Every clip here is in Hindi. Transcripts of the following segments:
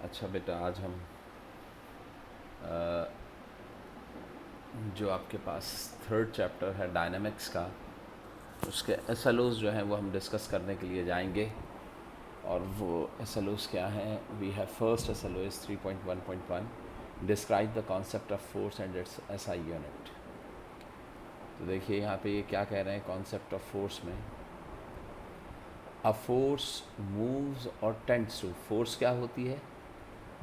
अच्छा बेटा, आज हम जो आपके पास थर्ड चैप्टर है डायनामिक्स का, उसके एसएलओज जो हैं वो हम डिस्कस करने के लिए जाएंगे। और वो एसएलओज क्या हैं? We have first SLO is 3.1.1, describe the concept of force and its SI unit. तो देखिए यहाँ पे ये क्या कह रहे हैं कॉन्सेप्ट ऑफ फोर्स में। अ फोर्स मूव्स और टेंड्स टू, फोर्स क्या होती है?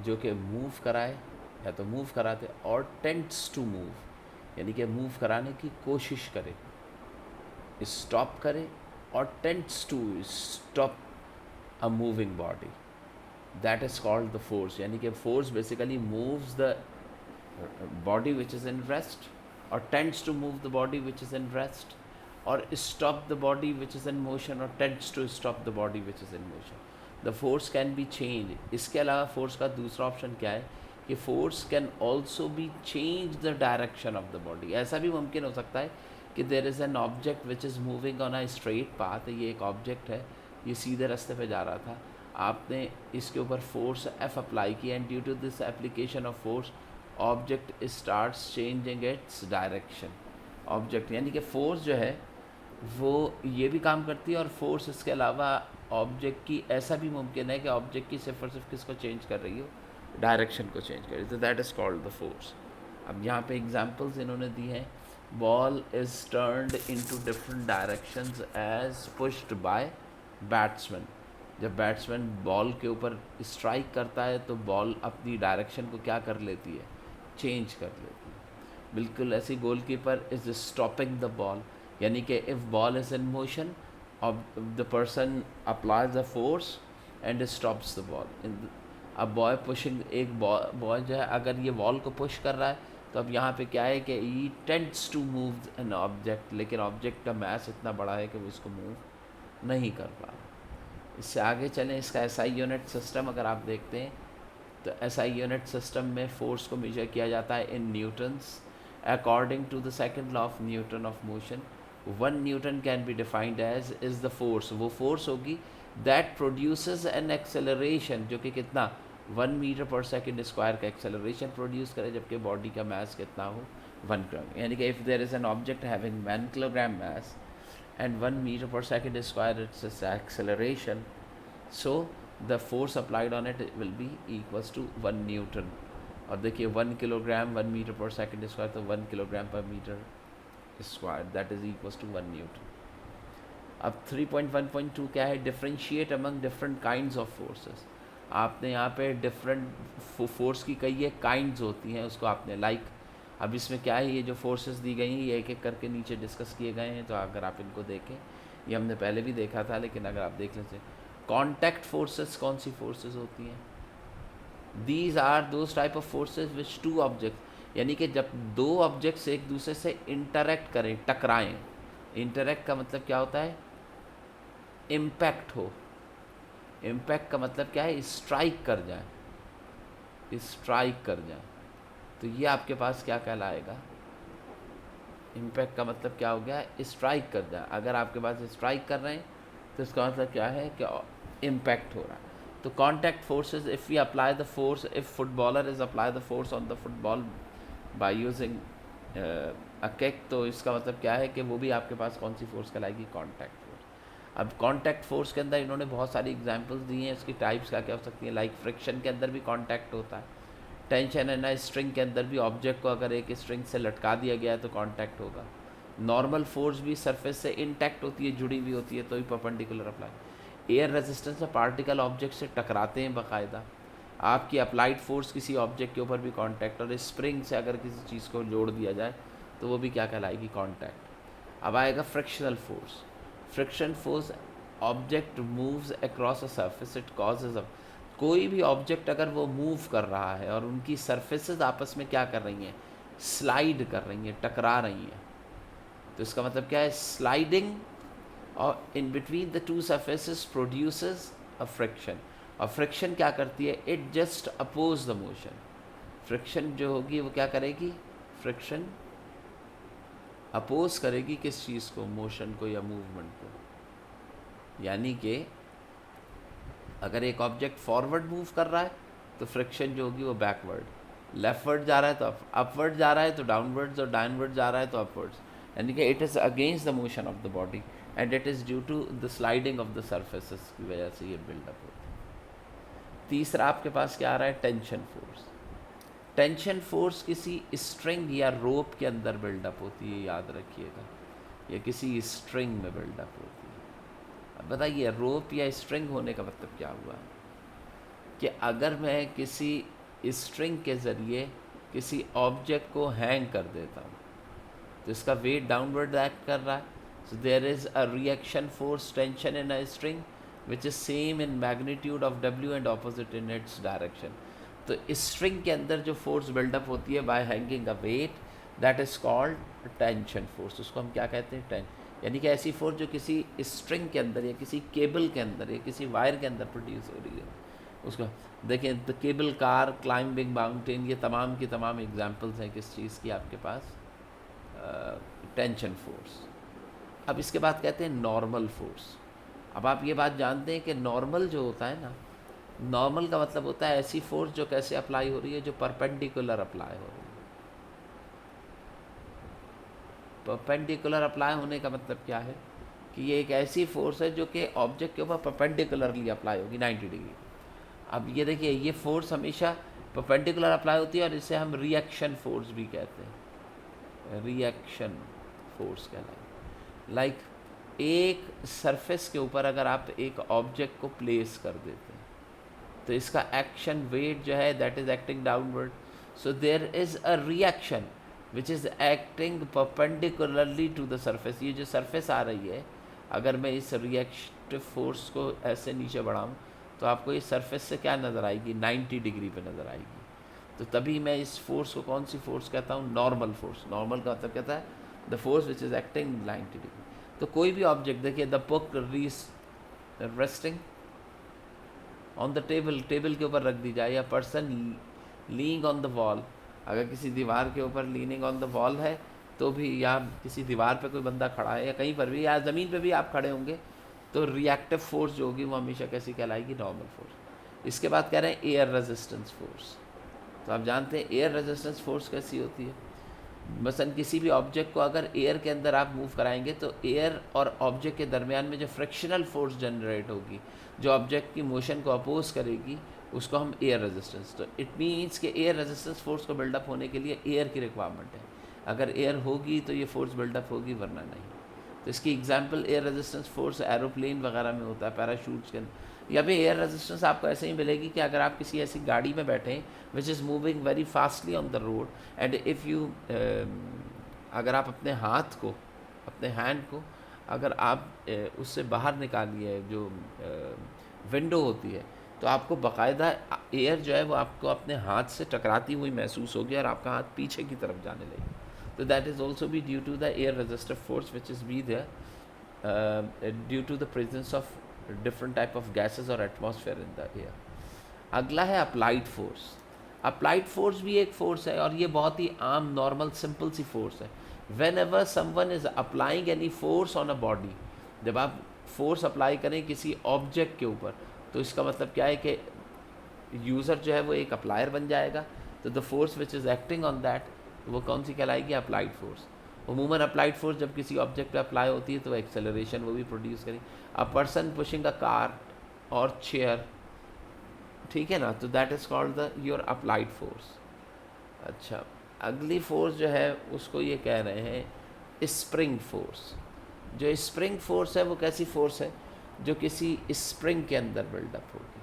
जो कि मूव कराए या तो मूव कराते, और टेंट्स टू मूव यानी कि मूव कराने की कोशिश करे, स्टॉप करे, और tends to stop a moving body, that is called the force. यानी कि force basically moves the body which is in rest, और tends to move the body which is in rest, और stop the body which is in motion, और tends to stop the body which is in motion. The force can be change. इसके अलावा फोर्स का दूसरा ऑप्शन क्या है कि force can also B change the direction of the body. ऐसा भी मुमकिन हो सकता है कि there is an object which is moving on a straight path. ये एक ऑब्जेक्ट है, ये सीधे रास्ते पे जा रहा था, आपने इसके ऊपर फोर्स एफ अप्लाई किया, and due to this application of force object starts changing its direction. Object यानी कि फोर्स जो है वो ये भी काम करती है, और फोर्स इसके अलावा ऑब्जेक्ट की ऐसा भी मुमकिन है कि ऑब्जेक्ट की सिर्फ और सिर्फ किसको चेंज कर रही हो? डायरेक्शन को चेंज कर रही है। तो that is called the force. अब यहाँ पे एग्जांपल्स इन्होंने दी हैं। Ball is turned into different directions as pushed by batsman. जब बैट्समैन बॉल के ऊपर स्ट्राइक करता है तो बॉल अपनी डायरेक्शन को क्या कर लेती है? चेंज कर लेती है। बिल्कुल ऐसी goalkeeper is stopping the ball, यानी कि if ball is in motion, the person applies the force and stops the ball. अब बॉय पुशिंग, एक बॉय जो है अगर ये बॉल को पुश कर रहा है, तो अब यहाँ पे क्या है कि ई tends to move an object, लेकिन ऑब्जेक्ट का मास इतना बड़ा है कि वो इसको मूव नहीं कर पा रहा। इससे आगे चलें, इसका एसआई यूनिट सिस्टम अगर आप देखते हैं तो एसआई यूनिट सिस्टम में फोर्स को मेजर किया जाता है in newtons according to the second law of Newton of motion. 1 newton can be defined as is the force, वो फोर्स होगी दैट प्रोड्यूसेस एन एक्सेलरेशन, जो कि कितना? 1 मीटर पर सेकेंड स्क्वायर का एक्सेलरेशन प्रोड्यूस करे, जबकि बॉडी का मास कितना हो? 1 किलोग्राम। यानी कि if there is an object having 1 kilogram mass and 1 meter per second square its acceleration, so the force applied on it will be equals to 1 Newton। और देखिए 1 kilogram 1 metre per second square, तो 1 kilogram per metre square, that is equals to 1 newton. अब 3.1.2 क्या है? Differentiate among different kinds of forces. आपने यहाँ पे डिफरेंट फोर्स की कई ये काइंड्स होती हैं, उसको आपने अब इसमें क्या है, ये जो फोर्सेस दी गई हैं ये एक एक करके नीचे डिस्कस किए गए हैं, तो अगर आप इनको देखें, ये हमने पहले भी देखा था, लेकिन अगर आप देख लेते, कॉन्टैक्ट फोर्सेस कौन सी फोर्सेस होती हैं? These are those type of forces which to object, यानी कि जब दो ऑब्जेक्ट्स एक दूसरे से इंटरेक्ट करें, टकराएं। इंटरेक्ट का मतलब क्या होता है? इम्पैक्ट हो। इम्पैक्ट का मतलब क्या है? स्ट्राइक कर जाए, स्ट्राइक कर जाए, तो ये आपके पास क्या कहलाएगा? इम्पैक्ट का मतलब क्या हो गया? स्ट्राइक कर जाए। अगर आपके पास स्ट्राइक कर रहे हैं तो इसका मतलब क्या है कि इम्पैक्ट हो रहा है। तो contact forces, if we apply the force, if footballer is apply the force on the football by using a kick, तो इसका मतलब क्या है कि वो भी आपके पास कौन सी फोर्स कहलाएगी? Contact force. अब कॉन्टैक्ट फोर्स के अंदर इन्होंने बहुत सारी एग्जांपल्स दी हैं, इसकी टाइप्स क्या क्या हो सकती हैं। लाइक फ्रिक्शन के अंदर भी कॉन्टैक्ट होता है। टेंशन है ना, स्ट्रिंग के अंदर भी ऑब्जेक्ट को अगर एक स्ट्रिंग से लटका दिया गया है तो कांटेक्ट होगा। नॉर्मल फोर्स भी सरफेस से इंटैक्ट होती है, जुड़ी हुई होती है, तो भी परपेंडिकुलर अप्लाई। एयर रेजिस्टेंस में पार्टिकल ऑब्जेक्ट से टकराते हैं बाकायदा। आपकी अप्लाइड फोर्स किसी ऑब्जेक्ट के ऊपर भी कांटेक्ट, और स्प्रिंग से अगर किसी चीज़ को जोड़ दिया जाए तो वो भी क्या कहलाएगी? कांटेक्ट। अब आएगा frictional force. Friction force, object moves across a surface, it causes a, कोई भी ऑब्जेक्ट अगर वो मूव कर रहा है और उनकी सरफेसेस आपस में क्या कर रही हैं? स्लाइड कर रही हैं, टकरा रही हैं, तो इसका मतलब क्या है? स्लाइडिंग और in between the two surfaces produces a friction. और फ्रिक्शन क्या करती है? It just oppose the motion. Friction जो होगी वो क्या करेगी? फ्रिक्शन अपोज करेगी किस चीज़ को? मोशन को या मूवमेंट को। यानी कि अगर एक ऑब्जेक्ट फॉरवर्ड मूव कर रहा है तो फ्रिक्शन जो होगी वो बैकवर्ड, लेफ्टवर्ड जा रहा है तो अपवर्ड जा रहा है तो डाउनवर्ड्स, और डाउनवर्ड जा रहा है तो अपवर्ड्स, यानी कि it is against the motion of the body and it is due to the sliding of the surfaces की वजह से ये बिल्डअप होता है। तीसरा आपके पास क्या आ रहा है, टेंशन फोर्स। टेंशन फोर्स किसी स्ट्रिंग या रोप के अंदर बिल्डअप होती है, याद रखिएगा, या किसी स्ट्रिंग में बिल्डअप होती है। अब बताइए रोप या स्ट्रिंग होने का मतलब क्या हुआ कि अगर मैं किसी स्ट्रिंग के ज़रिए किसी ऑब्जेक्ट को हैंग कर देता हूँ तो इसका वेट डाउनवर्ड एक्ट कर रहा है, so there is a reaction force tension in a string which is same in magnitude of W and opposite in its direction. तो स्ट्रिंग के अंदर जो फोर्स बिल्डअप होती है by hanging a weight, that is called tension force. उसको हम क्या कहते हैं, यानी कि ऐसी फोर्स जो किसी स्ट्रिंग के अंदर या किसी केबल के अंदर या किसी वायर के अंदर प्रोड्यूस हो रही है, उसको देखें। The cable car, climbing mountain, ये तमाम की तमाम एग्जांपल्स हैं किस चीज़ की आपके पास, टेंशन फोर्स। अब इसके बाद कहते हैं नॉर्मल फोर्स। अब आप ये बात जानते हैं कि नॉर्मल जो होता है ना, नॉर्मल का मतलब होता है ऐसी फोर्स जो कैसे अप्लाई हो रही है, जो परपेंडिकुलर अप्लाई हो रही है। परपेंडिकुलर अप्लाई होने का मतलब क्या है कि ये एक ऐसी फोर्स है जो कि ऑब्जेक्ट के ऊपर परपेंडिकुलरली अप्लाई होगी 90 डिग्री। अब ये देखिए, ये फोर्स हमेशा परपेंडिकुलर अप्लाई होती है और इसे हम रिएक्शन फोर्स भी कहते हैं, रिएक्शन फोर्स कहलाए। लाइक एक सरफेस के ऊपर अगर आप एक ऑब्जेक्ट को प्लेस कर देते हैं तो इसका एक्शन वेट जो है that is acting downward, so there is a reaction which is acting perpendicularly to the surface. ये जो सरफेस आ रही है, अगर मैं इस रिएक्टिव फोर्स को ऐसे नीचे बढ़ाऊँ तो आपको इस सरफेस से क्या नज़र आएगी, 90 डिग्री पे नज़र आएगी। तो तभी मैं इस फोर्स को कौन सी फोर्स कहता हूँ, नॉर्मल फोर्स। नॉर्मल का मतलब कहता है the force which is acting 90 degree. तो कोई भी ऑब्जेक्ट देखिए, the book resting on the table, table के ऊपर रख दी जाए, या पर्सन लीइंग ऑन द वॉल, अगर किसी दीवार के ऊपर लीनिंग ऑन द वॉल है तो भी, या किसी दीवार पे कोई बंदा खड़ा है या कहीं पर भी, या ज़मीन पे भी आप खड़े होंगे, तो रिएक्टिव फोर्स जो होगी वो हमेशा कैसी कहलाएगी, नॉर्मल फोर्स। इसके बाद कह रहे हैं एयर रेजिस्टेंस फोर्स। तो आप जानते हैं एयर रेजिस्टेंस फोर्स कैसी होती है। मसलन किसी भी ऑब्जेक्ट को अगर एयर के अंदर आप मूव कराएंगे तो एयर और ऑब्जेक्ट के दरमियान में जो फ्रिक्शनल फोर्स जनरेट होगी, जो ऑब्जेक्ट की मोशन को अपोज करेगी, उसको हम एयर रेजिस्टेंस। तो इट मीन्स कि एयर रेजिस्टेंस फोर्स को बिल्डअप होने के लिए एयर की रिक्वायरमेंट है। अगर एयर होगी तो ये फोर्स बिल्डअप होगी, वरना नहीं। तो इसकी example air resistance force aeroplane वगैरह में होता है, पैराशूट्स के अंदर। या भी एयर रेजिस्टेंस आपको ऐसे ही मिलेगी कि अगर आप किसी ऐसी गाड़ी में बैठे हैं विच is moving very fastly on the road, and if you अगर आप अपने हाथ को, अपने हैंड को अगर आप उससे बाहर निकालिए, जो विंडो होती है, तो आपको बाकायदा एयर जो है वो आपको अपने हाथ से टकराती हुई महसूस होगी और आपका हाथ पीछे की तरफ जाने लगेगा। तो that is also be due to the air resistive force which is be there due to the presence of different type of gases और एटमॉस्फेयर इन द एयर। अगला है अप्लाइड फोर्स। अप्लाइड फोर्स भी एक फोर्स है और ये बहुत ही आम, नॉर्मल, सिंपल सी फोर्स है। When ever someone is applying any force on a body, जब आप फोर्स अप्लाई करें किसी ऑब्जेक्ट के ऊपर, तो इसका मतलब क्या है कि यूज़र जो है वो एक अप्लायर बन जाएगा। तो the force which is acting on that, वो कौन सी कहलाएगी, अप्लाइड फोर्स। अमूमन अप्लाइड फोर्स जब किसी ऑब्जेक्ट पे अप्लाई होती है तो एक्सेलरेशन वो भी प्रोड्यूस करेगी। A person pushing a car और चेयर, ठीक है ना, तो that is called the your applied force. अच्छा, अगली फोर्स जो है उसको ये कह रहे हैं स्प्रिंग फोर्स। जो स्प्रिंग फोर्स है वो कैसी फोर्स है, जो किसी स्प्रिंग के अंदर बिल्डअप होगी,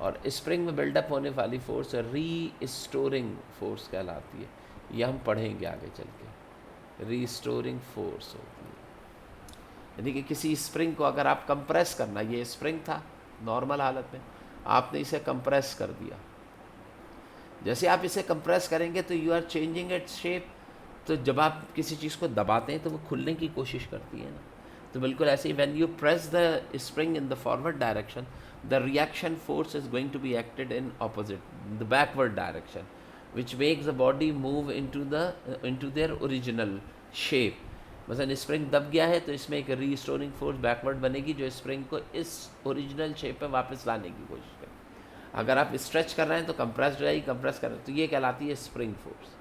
और स्प्रिंग में बिल्डअप होने वाली फोर्स रीस्टोरिंग फोर्स कहलाती है। ये हम पढ़ेंगे आगे चल के, रीस्टोरिंग फोर्स होती है। यानी कि किसी स्प्रिंग को अगर आप कंप्रेस करना, ये स्प्रिंग था नॉर्मल हालत में, आपने इसे कंप्रेस कर दिया, जैसे आप इसे कंप्रेस करेंगे तो you are changing its shape. तो जब आप किसी चीज़ को दबाते हैं तो वो खुलने की कोशिश करती है ना, तो बिल्कुल ऐसे ही when you press the spring in the forward direction, the reaction force is going to be acted in opposite, the backward direction, which makes the body move into their original shape. मसलन स्प्रिंग दब गया है तो इसमें एक रीस्टोरिंग फोर्स बैकवर्ड बनेगी जो स्प्रिंग को इस ओरिजिनल शेप में वापस लाने की कोशिश करेगी। अगर आप स्ट्रेच कर रहे हैं तो कंप्रेस्ड रहेगी, कंप्रेस कर रहे हैं तो ये कहलाती है स्प्रिंग फोर्स।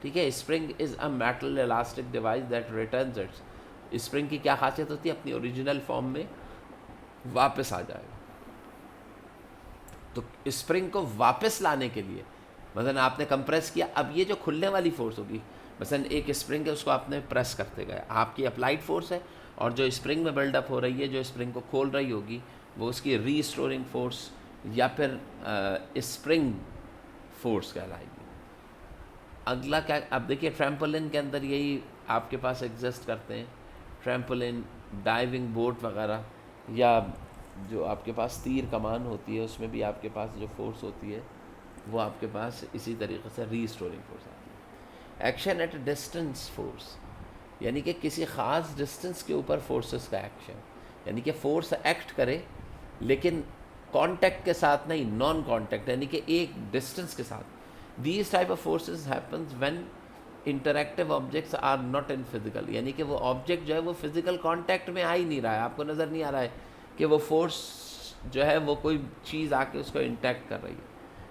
ठीक है, spring is a metal elastic device that returns it's. Spring की क्या खासियत होती है? अपनी ओरिजिनल फॉर्म में वापस आ जाएगा। तो स्प्रिंग को वापस लाने के लिए मतलब आपने कंप्रेस किया, अब ये जो खुलने वाली फोर्स होगी, मसलन एक स्प्रिंग है उसको आपने प्रेस करते गए, आपकी अप्लाइड फोर्स है, और जो स्प्रिंग में बिल्डअप हो रही है, जो स्प्रिंग को खोल रही होगी, वो उसकी रीस्टोरिंग फोर्स या फिर स्प्रिंग फोर्स कहलाएगी। अगला क्या, अब देखिए ट्रैम्पोलिन के अंदर यही आपके पास एग्जिस्ट करते हैं, ट्रैम्पोलिन, डाइविंग बोट वगैरह, या जो आपके पास तीर कमान होती है उसमें भी आपके पास जो फोर्स होती है वो आपके पास इसी तरीके से रीस्टोरिंग फोर्स आती है। एक्शन एट डिस्टेंस फोर्स, यानी कि किसी ख़ास डिस्टेंस के ऊपर फोर्सेस का एक्शन, यानी कि फोर्स एक्ट करे लेकिन कांटेक्ट के साथ नहीं, नॉन कांटेक्ट, यानी कि एक डिस्टेंस के साथ। These type of forces happens when interactive objects are not in physical, यानी कि वो ऑब्जेक्ट जो है वो फिजिकल कांटेक्ट में आ ही नहीं रहा है, आपको नज़र नहीं आ रहा है कि वो फोर्स जो है वो कोई चीज़ आके उसको इंटैक्ट कर रही है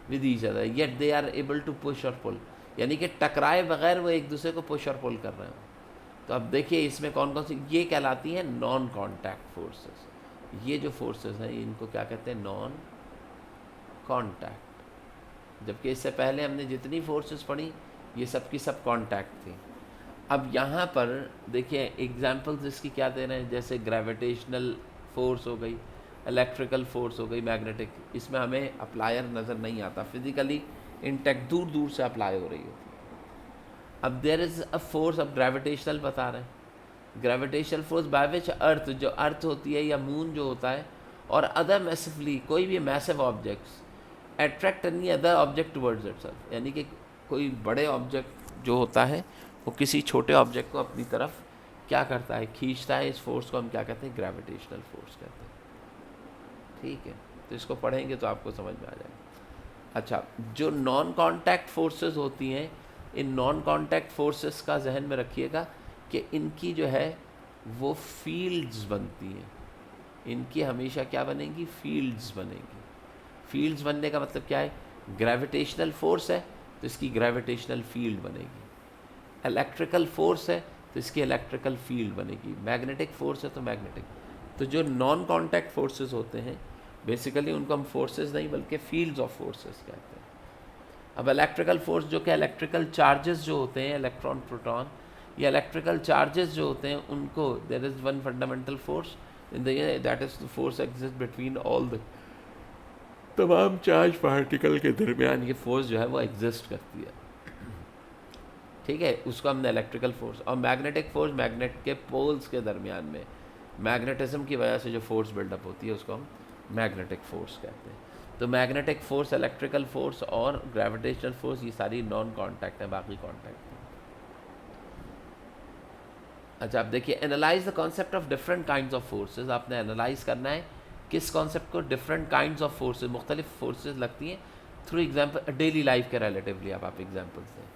with each other, yet they are able to push और पुल, यानी कि टकराए बगैर वो एक दूसरे को पुश और पुल कर रहे हैं। तो अब देखिए इसमें कौन कौन सी ये कहलाती हैं नॉन कॉन्टैक्ट फोर्सेस। ये जो फोर्सेस हैं इनको क्या कहते हैं? Non contact. जबकि इससे पहले हमने जितनी फोर्सेस पढ़ी ये सब की सब कॉन्टैक्ट थी। अब यहाँ पर देखिए एग्जांपल्स इसकी क्या दे रहे हैं, जैसे ग्रेविटेशनल फोर्स हो गई, इलेक्ट्रिकल फोर्स हो गई, मैग्नेटिक, इसमें हमें अप्लायर नज़र नहीं आता, फिजिकली इंटैक्ट दूर दूर से अप्लाई हो रही होती है। अब देयर इज़ अ फोर्स, अब ग्रेविटेशनल बता रहे हैं, ग्रेविटेशनल फोर्स बाय विच अर्थ, जो अर्थ होती है या मून जो होता है, और अदर मैसिवली, कोई भी massive objects attract any other object towards itself, यानी कि कोई बड़े ऑब्जेक्ट जो होता है वो किसी छोटे ऑब्जेक्ट को अपनी तरफ क्या करता है? खींचता है। इस फोर्स को हम क्या कहते हैं? ग्रेविटेशनल फोर्स कहते हैं। ठीक है, तो इसको पढ़ेंगे तो आपको समझ में आ जाएगा। अच्छा, जो नॉन कॉन्टैक्ट फोर्सेस होती हैं, इन नॉन कॉन्टैक्ट फोर्सेस का जहन में रखिएगा कि इनकी जो है वो फील्ड्स बनती हैं, इनकी हमेशा क्या बनेंगी? फील्ड्स बनेंगी। फील्ड्स बनने का मतलब क्या है? ग्रेविटेशनल फोर्स है तो इसकी ग्रेविटेशनल फील्ड बनेगी, इलेक्ट्रिकल फोर्स है तो इसकी इलेक्ट्रिकल फील्ड बनेगी, मैग्नेटिक फोर्स है तो मैग्नेटिक। तो जो नॉन कॉन्टैक्ट फोर्सेस होते हैं बेसिकली उनको हम फोर्सेस नहीं बल्कि फील्ड्स ऑफ फोर्सेस कहते हैं। अब इलेक्ट्रिकल फोर्स जो कि इलेक्ट्रिकल चार्जेस जो होते हैं, इलेक्ट्रॉन प्रोटॉन, या इलेक्ट्रिकल चार्जेस जो होते हैं उनको, there is one fundamental force in the that is the force exist between all the, तमाम चार्ज पार्टिकल के दरमियान ये फोर्स जो है वो एग्जिस्ट करती है। ठीक है, उसको हमने इलेक्ट्रिकल फोर्स, और मैग्नेटिक फोर्स मैग्नेट के पोल्स के दरमियान में मैग्नेटिज्म की वजह से जो फोर्स बिल्डअप होती है उसको हम मैग्नेटिक फोर्स कहते हैं। तो मैग्नेटिक फोर्स, इलेक्ट्रिकल फोर्स और ग्रेविटेशनल फोर्स ये सारी नॉन कॉन्टैक्ट हैं, बाकी कॉन्टैक्ट हैं। अच्छा, अब देखिए analyse the concept of different kinds of forces. आपने एनालाइज करना है किस कॉन्सेप्ट को? डिफरेंट काइंड्स ऑफ फोर्सेज, मुख्तलिफ फोर्सेज लगती हैं थ्रू एग्जाम्पल, डेली लाइफ के रिलेटिवली। अब आप एग्जाम्पल्स दें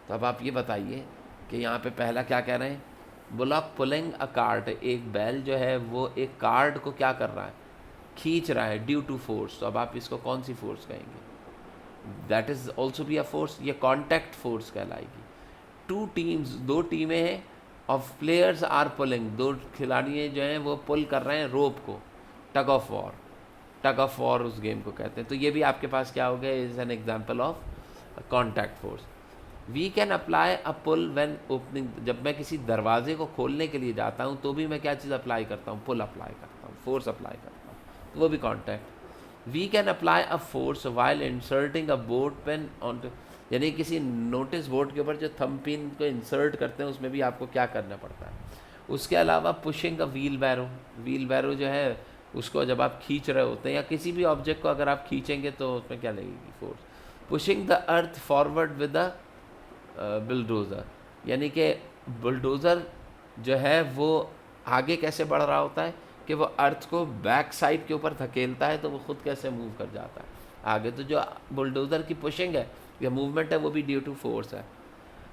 तो अब आप ये बताइए कि यहाँ पे पहला क्या कह रहे हैं? बुलॉक पुलिंग अ कार्ट, एक बैल जो है वो एक कार्ड को क्या कर रहा है? खींच रहा है ड्यू टू फोर्स। तो अब आप इसको कौन सी फोर्स कहेंगे? That is also be a force, ये कॉन्टैक्ट फोर्स कहलाएगी। टू टीम्स, दो टीमें हैं, ऑफ प्लेयर्स आर पुलिंग, दो खिलाड़ी जो हैं वो पुल कर रहे हैं रोप को, tug of war, tug of war उस गेम को कहते हैं। तो ये भी आपके पास क्या हो गया? Is an example of contact force. We can apply a pull when opening, जब मैं किसी दरवाजे को खोलने के लिए जाता हूँ तो भी मैं क्या चीज़ अप्लाई करता हूँ? पुल अप्लाई करता हूँ, फोर्स अप्लाई करता हूँ, तो वो भी contact. We can apply a force while inserting a board pen on, यानी किसी नोटिस बोर्ड के ऊपर जो थंब पिन को इंसर्ट करते हैं उसमें भी आपको क्या करना पड़ता है। उसके अलावा pushing a wheelbarrow, wheelbarrow जो है उसको जब आप खींच रहे होते हैं या किसी भी ऑब्जेक्ट को अगर आप खींचेंगे तो उसमें क्या लगेगी? Force. Pushing the earth forward with a bulldozer, यानी कि बुलडोज़र जो है वो आगे कैसे बढ़ रहा होता है कि वो अर्थ को बैक साइड के ऊपर धकेलता है तो वो खुद कैसे मूव कर जाता है आगे। तो जो बुलडोज़र की पुशिंग है या मूवमेंट है वो भी ड्यू टू फोर्स है।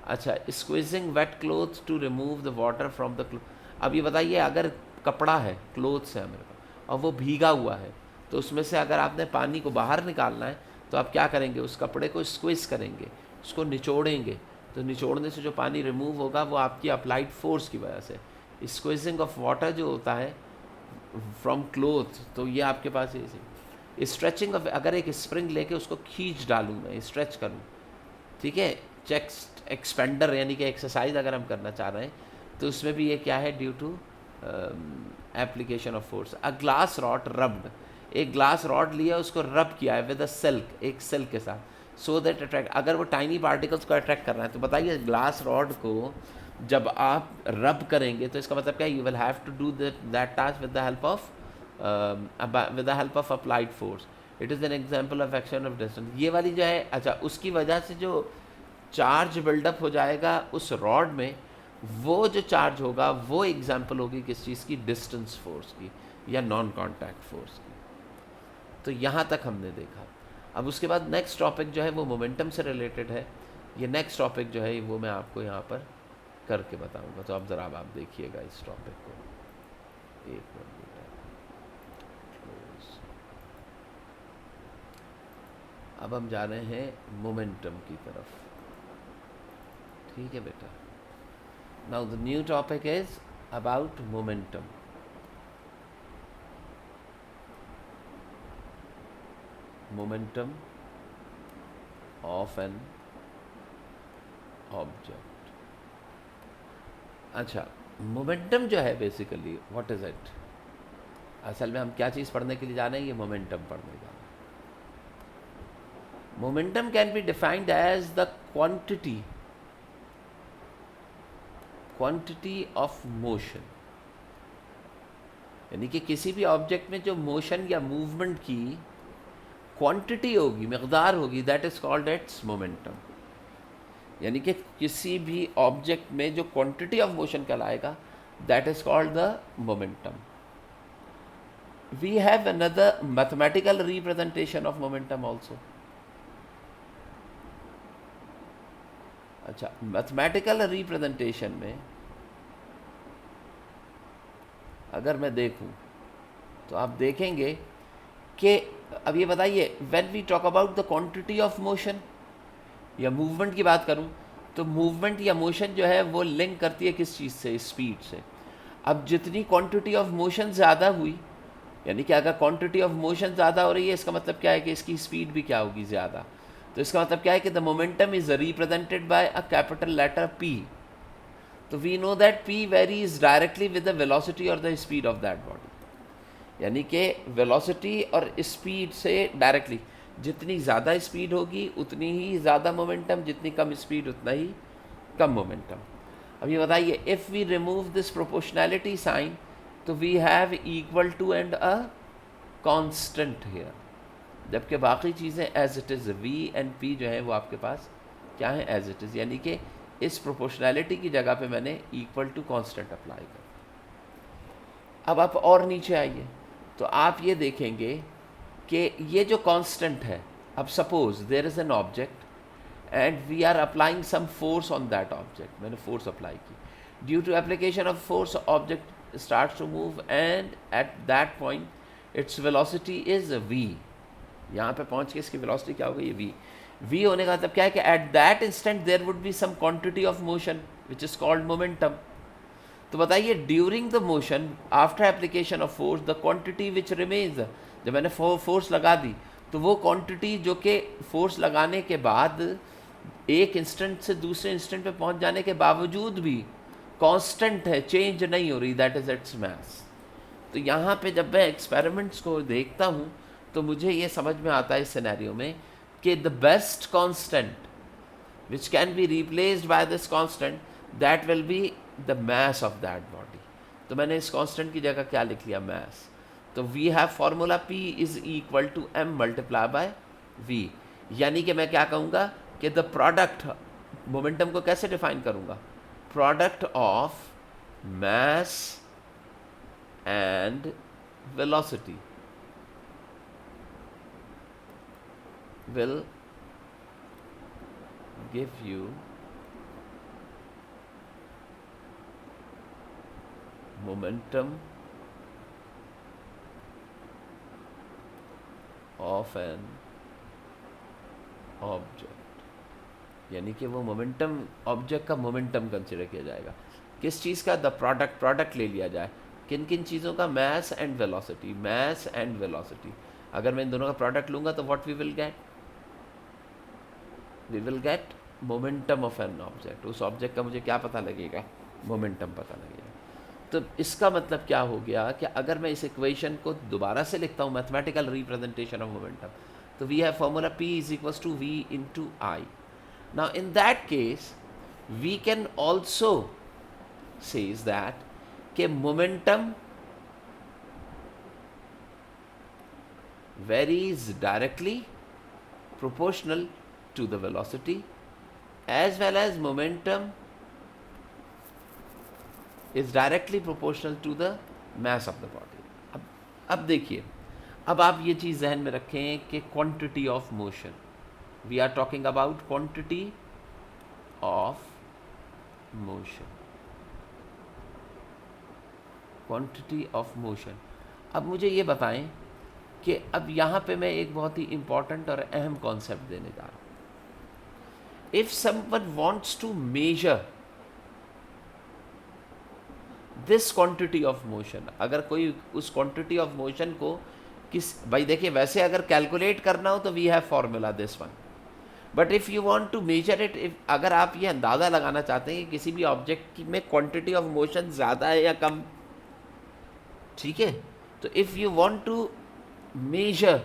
अच्छा, squeezing wet clothes to remove the water from the cloth. अब ये बताइए अगर कपड़ा है, क्लोथ्स है मेरे पास और वो भीगा हुआ है तो उसमें से अगर आपने पानी को बाहर निकालना है तो आप क्या करेंगे, उस कपड़े को स्क्विज करेंगे, उसको निचोड़ेंगे, तो निचोड़ने से जो पानी रिमूव होगा वो आपकी अप्लाइड फोर्स की वजह से। स्क्विजिंग ऑफ वाटर जो होता है फ्रॉम क्लोथ, तो ये आपके पास ये स्ट्रेचिंग ऑफ, अगर एक स्प्रिंग लेके उसको खींच डालूँ, मैं स्ट्रेच करूँ, ठीक है, चेस्ट एक्सपेंडर यानी कि एक्सरसाइज अगर हम करना चाह रहे हैं, तो उसमें भी ये क्या है, due to application of force. A glass rod rubbed, एक ग्लास रॉड लिया, उसको रब किया है विद अ सिल्क, एक सिल्क के साथ, सो दैट अट्रैक्ट, अगर वो टाइनी पार्टिकल्स को अट्रैक्ट करना है, तो बताइए ग्लास रॉड को जब आप रब करेंगे तो इसका मतलब क्या है, you will have to do that task with the help of applied force. It is an example of action of distance. ये वाली जो है, अच्छा, उसकी वजह से जो चार्ज बिल्डअप हो जाएगा उस रॉड में, वो जो चार्ज होगा वो एग्जाम्पल होगी किस चीज़ की, डिस्टेंस फोर्स की या नॉन कॉन्टैक्ट फोर्स की। तो यहाँ तक हमने देखा। अब उसके बाद नेक्स्ट टॉपिक जो है वो मोमेंटम से रिलेटेड है। ये नेक्स्ट टॉपिक जो है वो मैं आपको यहाँ पर करके बताऊँगा, तो अब ज़रा आप देखिएगा इस टॉपिक को। एक मिनट बेटा, क्लोज। अब हम जा रहे हैं मोमेंटम की तरफ, ठीक है बेटा। Now the new topic is about momentum. Momentum of an object. अच्छा, मोमेंटम जो है बेसिकली व्हाट इज इट, असल में हम क्या चीज़ पढ़ने के लिए जा रहे हैं, ये मोमेंटम पढ़ने जा रहे हैं। Momentum can be defined as the quantity of motion, यानी कि किसी भी ऑब्जेक्ट में जो मोशन या मूवमेंट की क्वांटिटी होगी, मकदार होगी, that is called its momentum. यानी कि किसी भी ऑब्जेक्ट में जो क्वांटिटी ऑफ मोशन कहलाएगा, that is called the momentum. We have another mathematical representation of momentum also. अच्छा, मैथमेटिकल रिप्रेजेंटेशन में अगर मैं देखूं तो आप देखेंगे कि, अब ये बताइए, when we talk about the quantity of motion या मूवमेंट की बात करूं, तो मूवमेंट या मोशन जो है वो लिंक करती है किस चीज़ से, स्पीड से। अब जितनी क्वांटिटी ऑफ मोशन ज़्यादा हुई, यानी कि अगर क्वांटिटी ऑफ मोशन ज़्यादा हो रही है, इसका मतलब क्या है कि इसकी स्पीड भी क्या होगी, ज़्यादा। तो इसका मतलब क्या है कि the momentum is represented by a capital letter P। तो we know that P varies directly with the velocity और the speed of that body, यानी कि वेलोसिटी और स्पीड से डायरेक्टली, जितनी ज़्यादा स्पीड होगी उतनी ही ज़्यादा मोमेंटम, जितनी कम स्पीड उतना ही कम मोमेंटम। अब ये बताइए, if we remove this proportionality sign, तो we have equal to and a constant here, जबकि बाकी चीज़ें as it is. V and P जो है वो आपके पास क्या है, एज इट इज़, यानी कि इस प्रोपोर्शनैलिटी की जगह पे मैंने इक्वल टू कांस्टेंट अप्लाई कर। अब आप और नीचे आइए तो आप ये देखेंगे कि ये जो कांस्टेंट है, अब suppose there is an object and we are applying some force on that object, मैंने फोर्स अप्लाई की, due to application of force object starts to move and at that point its velocity is v। यहाँ पे पहुँच के इसकी वेलोसिटी क्या हो गई, ये v होने का मतलब क्या है कि at that instant there would be some quantity of motion which is called momentum. तो बताइए, during the motion after application of force the quantity which remains, जब मैंने फोर्स लगा दी तो वो क्वांटिटी जो कि फोर्स लगाने के बाद एक इंस्टेंट से दूसरे इंस्टेंट पे पहुंच जाने के बावजूद भी कांस्टेंट है, चेंज नहीं हो रही, दैट इज इट्स मास। तो यहाँ पे जब मैं एक्सपेरिमेंट्स को देखता हूँ तो मुझे ये समझ में आता है इस सिनेरियो में कि the best constant which can be replaced by this constant, that will be the mass of that body। तो मैंने इस कांस्टेंट की जगह क्या लिख लिया, mass। तो we have formula P is equal to m multiply by v, यानी कि मैं क्या कहूँगा कि द प्रोडक्ट, मोमेंटम को कैसे डिफाइन करूँगा, product of mass and velocity will give you momentum of an object, यानी कि वो मोमेंटम, ऑब्जेक्ट का मोमेंटम कंसिडर किया जाएगा। किस चीज़ का? द प्रोडक्ट, प्रोडक्ट ले लिया जाए किन किन चीज़ों का? Mass and velocity, mass and velocity. अगर मैं इन दोनों का प्रोडक्ट लूँगा तो what we will get? We will get momentum of an object. उस ऑब्जेक्ट का मुझे क्या पता लगेगा? मोमेंटम पता लगेगा। तो इसका मतलब क्या हो गया कि अगर मैं इस इक्वेशन को दोबारा से लिखता हूँ, मैथमेटिकल रिप्रेजेंटेशन ऑफ मोमेंटम, तो we have formula P is equals to V into I. Now in that case we can also says that कि momentum varies directly proportional to the velocity as well as momentum is directly proportional to the mass of the body. अब देखिए, अब आप ये चीज़ जहन में रखें कि quantity of motion, we are talking about quantity of motion, quantity of motion। अब मुझे ये बताएं कि अब यहाँ पे मैं एक बहुत ही इम्पॉर्टेंट और अहम कॉन्सेप्ट देने जा रहा हूँ। If someone wants to measure this quantity of motion, अगर कोई उस क्वांटिटी ऑफ मोशन को भाई देखिए, वैसे अगर कैलकुलेट करना हो तो we have formula this one, but if you want to measure it, अगर आप ये अंदाज़ा लगाना चाहते हैं कि किसी भी ऑब्जेक्ट की में क्वांटिटी ऑफ मोशन ज़्यादा है या कम, ठीक है, तो if you want to measure